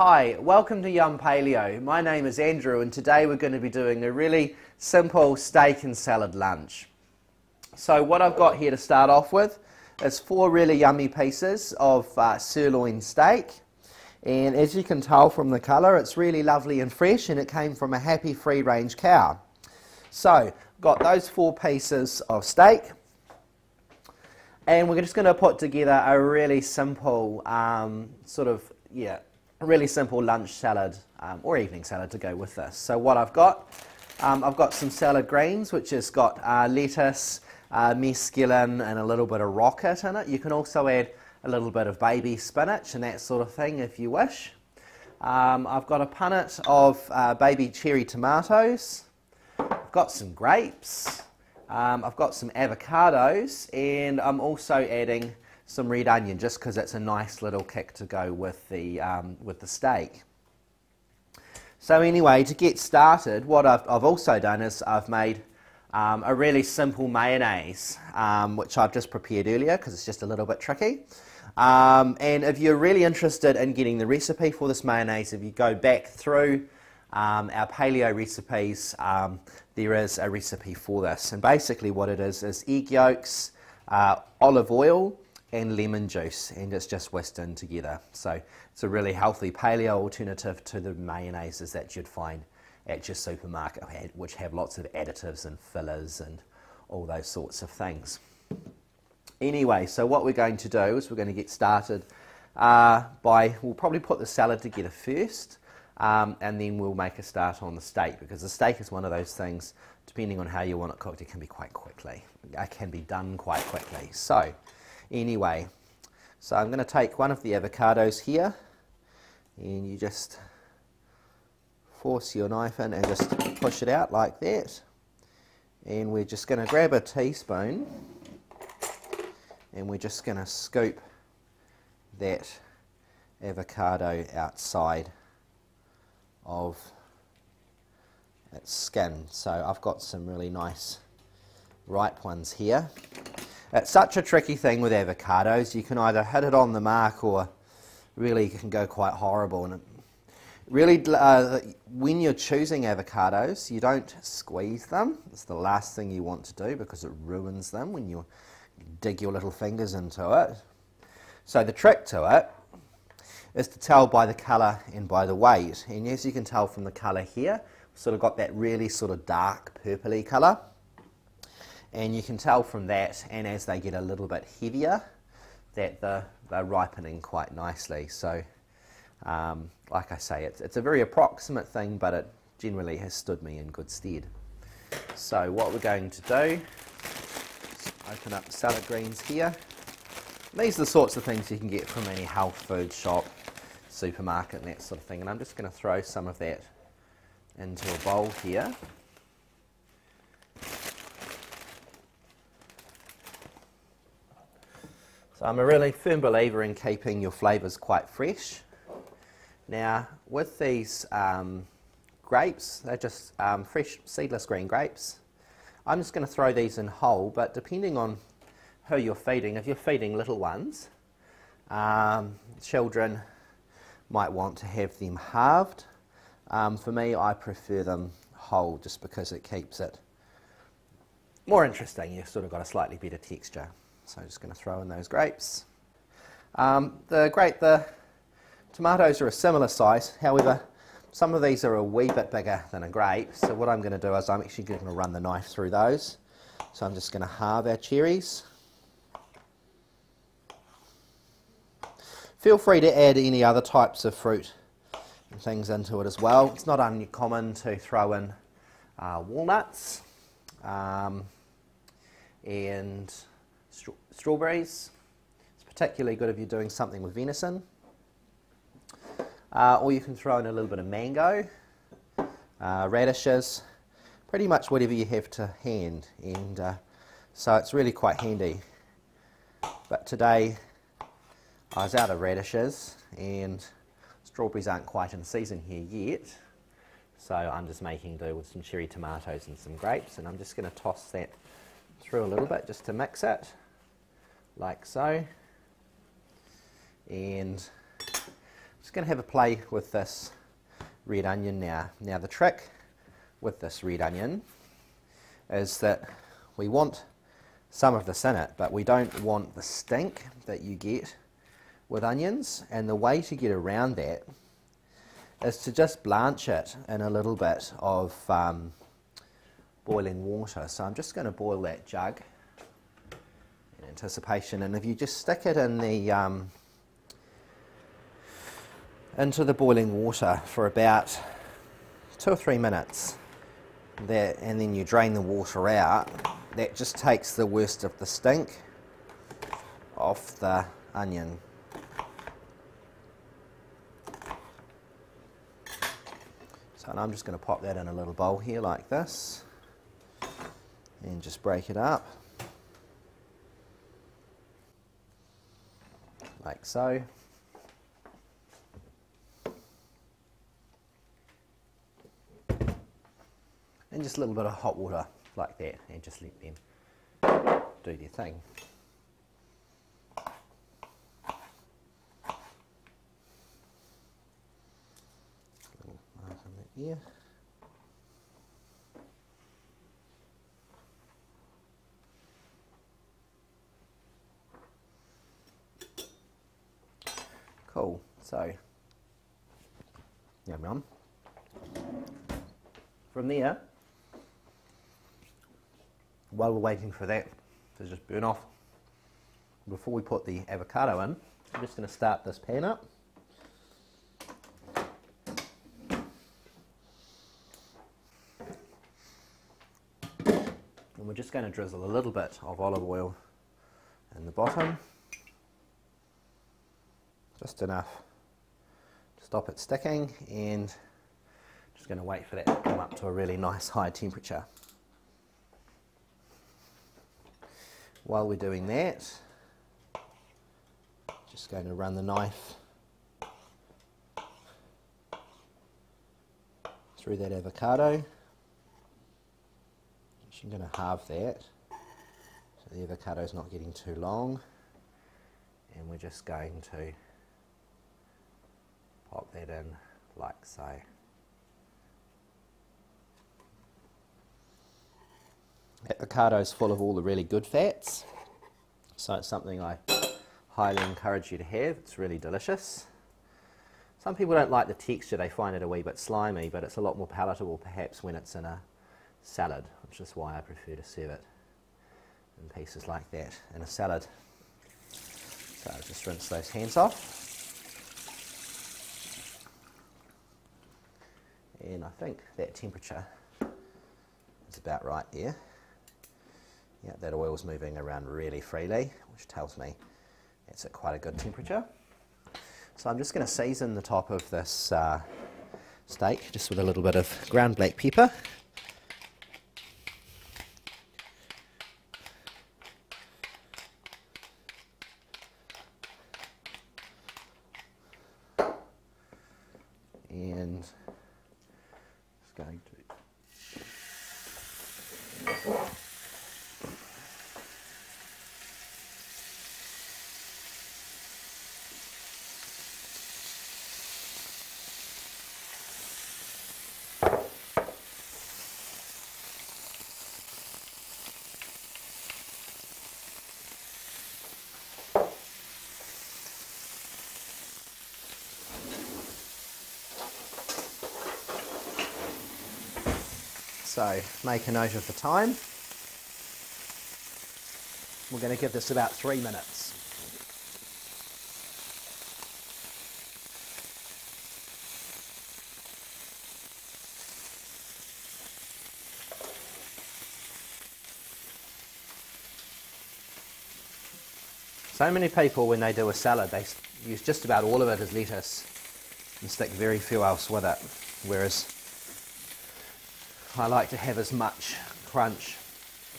Hi, welcome to Yum Paleo. My name is Andrew and today we're going to be doing a really simple steak and salad lunch. So what I've got here to start off with is 4 really yummy pieces of sirloin steak. And as you can tell from the colour, it's really lovely and fresh and it came from a happy free-range cow. So, got those 4 pieces of steak. And we're just going to put together a really simple really simple lunch salad or evening salad to go with this. So what I've got some salad greens, which has got lettuce, mesclun and a little bit of rocket in it. You can also add a little bit of baby spinach and that sort of thing if you wish. I've got a punnet of baby cherry tomatoes. I've got some grapes. I've got some avocados, and I'm also adding some red onion just because it's a nice little kick to go with the steak. So anyway, to get started, what I've also done is I've made a really simple mayonnaise, which I've just prepared earlier because it's just a little bit tricky. And if you're really interested in getting the recipe for this mayonnaise, if you go back through our paleo recipes, there is a recipe for this. And basically what it is egg yolks, olive oil, and lemon juice, and it's just whisked in together. So it's a really healthy paleo alternative to the mayonnaises that you'd find at your supermarket, which have lots of additives and fillers and all those sorts of things. Anyway, so what we're going to do is we're going to get started we'll probably put the salad together first, and then we'll make a start on the steak, because the steak is one of those things, depending on how you want it cooked, it can be quite quickly. It can be done quite quickly. So anyway, so I'm going to take one of the avocados here, and you just force your knife in and just push it out like that. And we're just going to grab a teaspoon, and we're just going to scoop that avocado outside of its skin. So I've got some really nice ripe ones here. It's such a tricky thing with avocados. You can either hit it on the mark or really it can go quite horrible. And really, when you're choosing avocados, you don't squeeze them. It's the last thing you want to do because it ruins them when you dig your little fingers into it. So the trick to it is to tell by the colour and by the weight. And as you can tell from the colour here, we've sort of got that really sort of dark purpley colour. And you can tell from that, and as they get a little bit heavier, that they're ripening quite nicely. So, like I say, it's a very approximate thing, but it generally has stood me in good stead. So what we're going to do is open up the salad greens here. These are the sorts of things you can get from any health food shop, supermarket and that sort of thing. And I'm just going to throw some of that into a bowl here. So I'm a really firm believer in keeping your flavours quite fresh. Now with these grapes, they're just fresh seedless green grapes. I'm just going to throw these in whole, but depending on who you're feeding, if you're feeding little ones, children might want to have them halved. For me, I prefer them whole just because it keeps it more interesting. You've sort of got a slightly better texture. So I'm just going to throw in those grapes. The tomatoes are a similar size, however some of these are a wee bit bigger than a grape, so what I'm going to do is I'm actually going to run the knife through those. So I'm just going to halve our cherries. Feel free to add any other types of fruit and things into it as well. It's not uncommon to throw in walnuts and strawberries. It's particularly good if you're doing something with venison. Or you can throw in a little bit of mango, radishes, pretty much whatever you have to hand. And so it's really quite handy. But today I was out of radishes and strawberries aren't quite in season here yet. So I'm just making do with some cherry tomatoes and some grapes, and I'm just going to toss that through a little bit just to mix it, like so. And Just going to have a play with this red onion now. Now the trick with this red onion is that we want some of this in it, but we don't want the stink that you get with onions, and the way to get around that is to just blanch it in a little bit of boiling water. So I'm just going to boil that jug in anticipation, and if you just stick it in the into the boiling water for about 2 or 3 minutes, and then you drain the water out, that just takes the worst of the stink off the onion. So I'm just going to pop that in a little bowl here like this and just break it up like so. And just a little bit of hot water like that, and just let them do their thing. Little mark on that ear. Cool. So, yum yum. From there, while we're waiting for that to just burn off, before we put the avocado in, I'm just going to start this pan up. And we're just going to drizzle a little bit of olive oil in the bottom, just enough to stop it sticking, and just going to wait for that to come up to a really nice high temperature. While we're doing that, just going to run the knife through that avocado. I'm going to halve that so the avocado is not getting too long, and we're just going to pop that in like so. Avocado is full of all the really good fats, so it's something I highly encourage you to have. It's really delicious. Some people don't like the texture, they find it a wee bit slimy, but it's a lot more palatable perhaps when it's in a salad, which is why I prefer to serve it in pieces like that in a salad. So I'll just rinse those hands off. And I think that temperature is about right there. Yeah, that oil's moving around really freely, which tells me it's at quite a good temperature. So I'm just going to season the top of this steak just with a little bit of ground black pepper. And just going to So make a note of the time. We're going to give this about 3 minutes. So many people, when they do a salad, they use just about all of it as lettuce and stick very few else with it, whereas I like to have as much crunch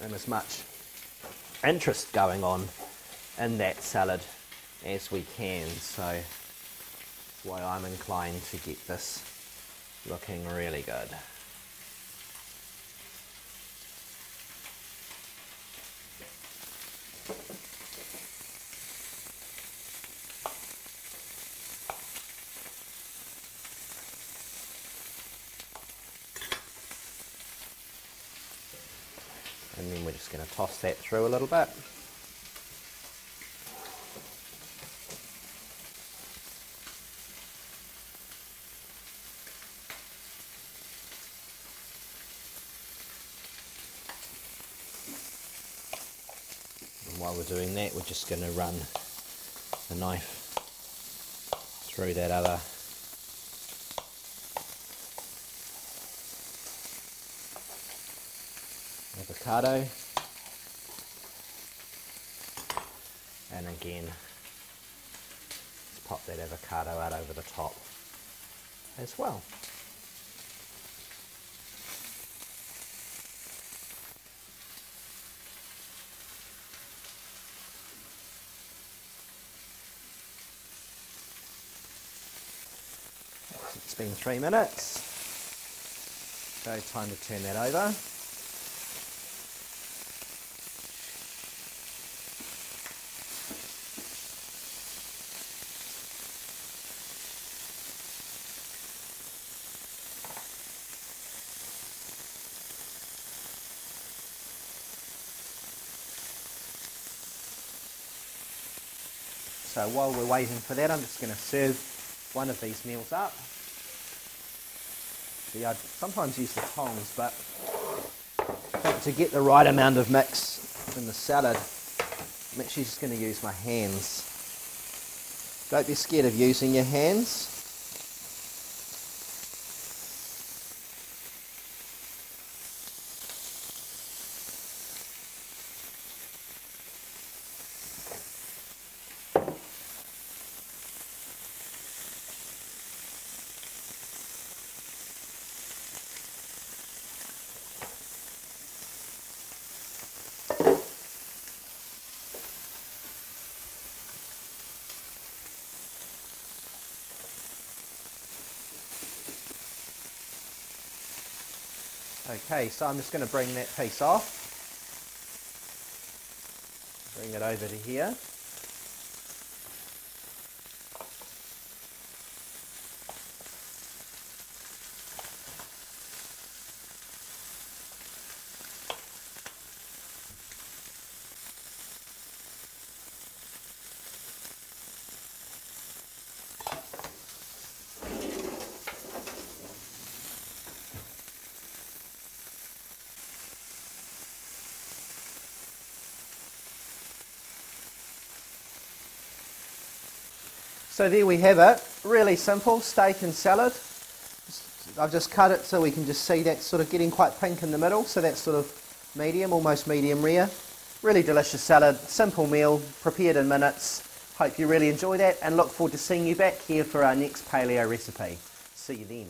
and as much interest going on in that salad as we can, so that's why I'm inclined to get this looking really good. And then we're just going to toss that through a little bit. And while we're doing that, we're just going to run the knife through that other avocado, and again let's pop that avocado out over the top as well. It's been 3 minutes, so time to turn that over. So while we're waiting for that, I'm just going to serve one of these meals up. See, I sometimes use the tongs, but I think to get the right amount of mix in the salad, I'm actually just going to use my hands. Don't be scared of using your hands. Okay, so I'm just going to bring that piece off, bring it over to here. So there we have it, really simple steak and salad. I've just cut it so we can just see that sort of getting quite pink in the middle, so that's sort of medium, almost medium rare. Really delicious salad, simple meal, prepared in minutes. Hope you really enjoy that and look forward to seeing you back here for our next paleo recipe. See you then.